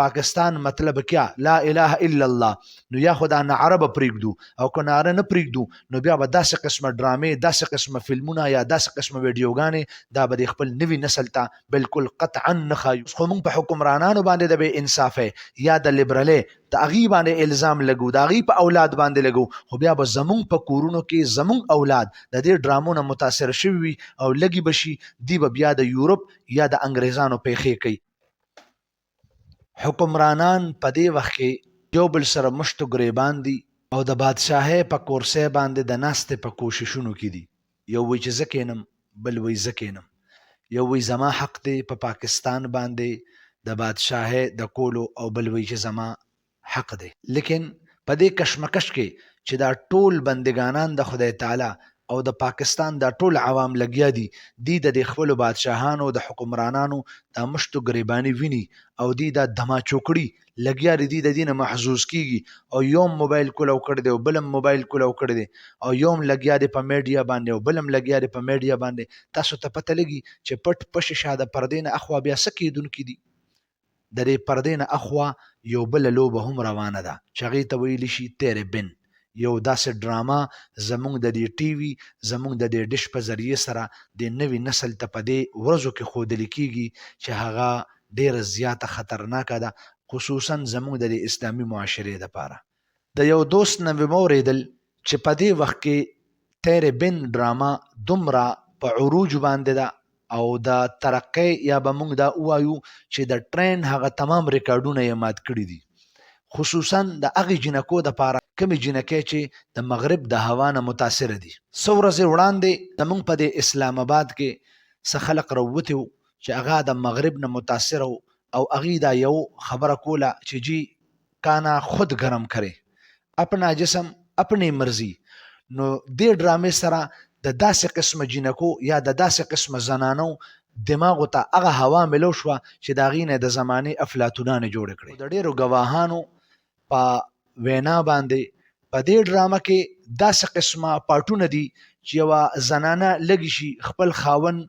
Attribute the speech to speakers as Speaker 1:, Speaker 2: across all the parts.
Speaker 1: پاکستان مطلب کیا لا اله الا الله، نو یا خدا نعره به پرېږدو او که نعره نه پرېږدو نو بیا به داسې قسمه ډرامې، داسې قسمه فلمونه یا داسې قسمه ویډیوګانې دا به د خپل نوي نسل ته بالکل قطعا نه ښایو. خو موږ په حکمرانانو باندې د بې انصافۍ یا د لیبرلۍ د هغې باندې الزام لګو، د هغې په اولاد باندې لګو، خو بیا به زمونږ په کورونو کې زمونږ اولاد د دې ډرامو نه متاثر شوي وي او لږې به شي، دی به بیا د یورپ یا د انګریزانو پیښې کوي. حکمرانان په دې وخت کې یو بل سره مشت و ګریبان دي او د بادشاهۍ په کورسۍ باندې د ناستې په کوششونو کې دي. یو وایي چې زه کینم، بل وایي زه کینم، یو وایي زما حق دی په پاکستان باندې د بادشاهۍ د کولو او بل وایي چې زما حق دی. لیکن په دې کشمکش کې چې دا ټول بندګانان د خدای تعالی او د پاکستان دا ټول عوام لګیا دي، دی د خپلو بادشاهانو د حکمرانانو دا مشتو ګریباني ویني او دی دا دما چوکړي لګیا دي، دی د دې نه محظوظ کیږي او یوم موبایل کولو کړی دی او بلم موبایل کولو کړی دی او یوم لګیا دی په میډیا باندې او بلم لګیا دی په میډیا باندې. تاسو ته پته لګي چې پټ پش شاده پردې نه اخوا بیا څه کیدونکي دي. د دې پردې نه اخوا یو بله لوبه هم روانه ده چې هغې ته ویلی شي تیرې بن، یو داسې ډراما زمونږ د دې ټي وي زمونږ د دې ډش په ذریعې سره د نوي نسل ته په دې ورځو کې ښودلی کیږي چې هغه ډیره زیاته خطرناکه ده، خصوصا زمونږ د دې اسلامي معاشرې دپاره. د یو دوست نه مې واورېدل چې په دې وخت کې تیرې بن ډراما دومره په عروج باندې ده او د ترقۍ یا به موږ دا ووایو چې د ټرین هغه تمام ریکارډونه یې مات کړي دي، خصوصا د هغې جنکو دپاره کمې جنکۍ چې د مغرب د هوا نه متاثره دي. څو ورځې وړاندې زموږ په دې اسلام آباد کې څه خلق راووتي وو چې هغه د مغرب نه متاثره وو او هغې دا یو خبره کوله چې جی کانا خود ګرم کرے اپنا جسم اپنی مرضی. نو دې ډرامې سره د داسې قسمه جنکو یا د داسې قسمه زنانو دماغو ته هغه هوا ملو شوه چې د هغې نه د زمانې افلاطونانې جوړې کړې. د ډېرو ګواهانو په وینا باندې په دې ډرامه کې داسې قسمه پاټونه دي چې یوه زنانه لږې شي خپل خاوند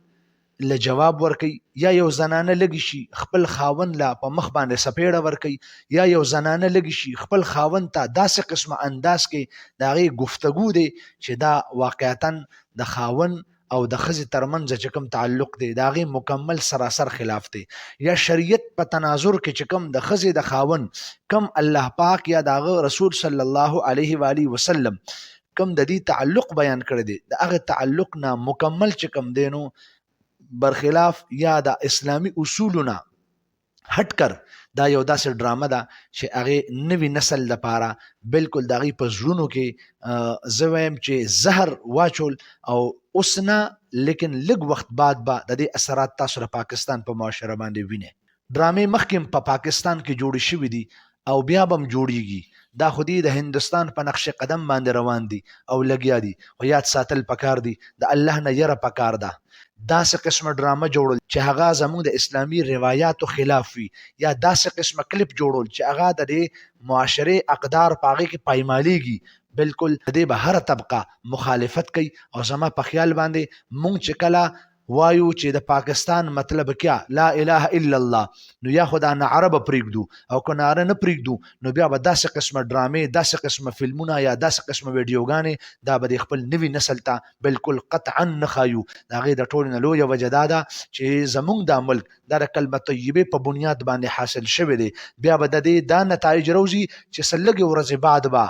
Speaker 1: له جواب ورکوي، یا یو زنانه لږې شي خپل خاوند له په مخ باندې سپېړه ورکوي، یا یو زنانه لږې شي خپل خاوند ته داسې قسمه انداز کې د هغې گفتگو دی چې دا واقعتا د خاوند او د ښځې ترمنځ چې کوم تعلق دی د هغې مکمل سراسر خلاف دی. یا شریعت په تناظر کې چې کوم د ښځې د خاوند کم الله پاک یا د هغه رسول صلی الله علیه و آله وسلم کم د دې تعلق بیان کړی دی، د هغه تعلق نه مکمل چې کوم دی نو برخلاف یا د اسلامی اصولونه هټ کر دا یو داسې ډرامه ده چې هغې نوي نسل لپاره بالکل د هغې په زړونو کې زه وایم چې زهر واچول او اوس نه لیکن لږ وخت بعد به د دې اثرات تاسو د پاکستان په معاشره باندې وینئ. ډرامې مخکې په پاکستان کې جوړې شوي دي او بیا به هم جوړیږي، دا خو دې د هندوستان په نقش قدم باندې روان دي او لګیا دي، خو یاد ساتل پکار دي د الله نه یره پکار ده. داسې قسمه ډرامه جوړول چې هغه زموږ د اسلامي روایاتو خلاف وي، یا داسې قسمه کلپ جوړول چې هغه د دې معاشرې اقدار په هغې کې پایمالیږي، بالکل د دې به هره طبقه مخالفت کوي. او زما په خیال باندې مونږ چې کله وایو چې د پاکستان مطلب کیا لا اله الا الله، نو یا خدا نعره به پرېږدو او که نعره نه پرېږدو نو بیا به داسې قسمه ډرامې، داسې قسمه فلمونه یا داسې قسمه ویډیوګانې دا به د خپل نوي نسل ته بالکل قطعا نه ښایو. د هغې د ټولو نه لویه وجه دا ده چې زمونږ دا ملک دا د کلمه طیبې په بنیاد باندې حاصل شوی دی، بیا به د دې دا نتایج روزي چې څه لږې ورځې بعد به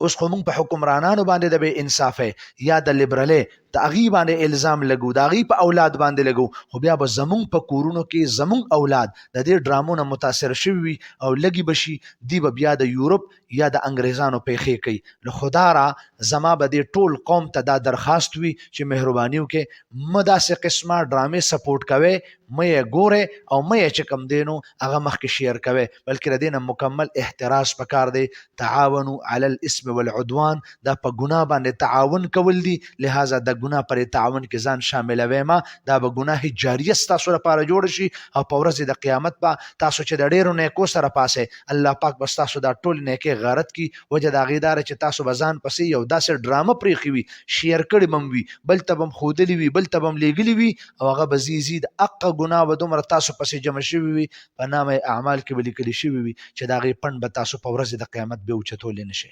Speaker 1: اوس خو موږ په حکمرانانو باندې د بې انصافۍ یا د لیبرلۍ د هغې باندې الزام لګو، د هغې په اولاد باندې لګو، خو بیا به زمونږ په کورونو کې زمونږ اولاد د دې ډرامو نه متاثر شوي وي او لږې به شي، دی به بیا د یورپ یا د انګریزانو پیښې کوي. نو خدا را زما به دې ټول قوم ته دا درخواست وي چې مهرباني وکړئ مه داسې قسمه ډرامې سپورټ کوئ، مه یې ګورئ او مه یې چې کوم دی نو هغه مخکې شیر کوئ، بلکې د دې نه مکمل احتراز پکار دی. تعاونوا علی الاسم والعدوان، دا په ګناه باندې تعاون کول دي، لہذا د ګناه پر تعاون کې ځان شاملوي ما دا به ګناه جاریه ستاسو لپاره جوړ شي او په ورځ د قیامت به تاسو چې د ډېرو نیکو سره پاسئ الله پاک به ستاسو دا ټول نیکۍ غارت کي. وجه د هغې دا چې تاسو به ځان پسې یو داسې ډرامه پرېښې وي، شیر کړې به هم وي، بل ته به هم ښودلې وي، بل ته به هم لیږلې وي او هغه به ځي د حقه ګناه به دومره تاسو پسې جمع شوي وي په نامه اعمال کې به لیکلي شوي وي چې د هغې پنډ به تاسو په ورځې د قیامت بیا اوچتولی نه شئ.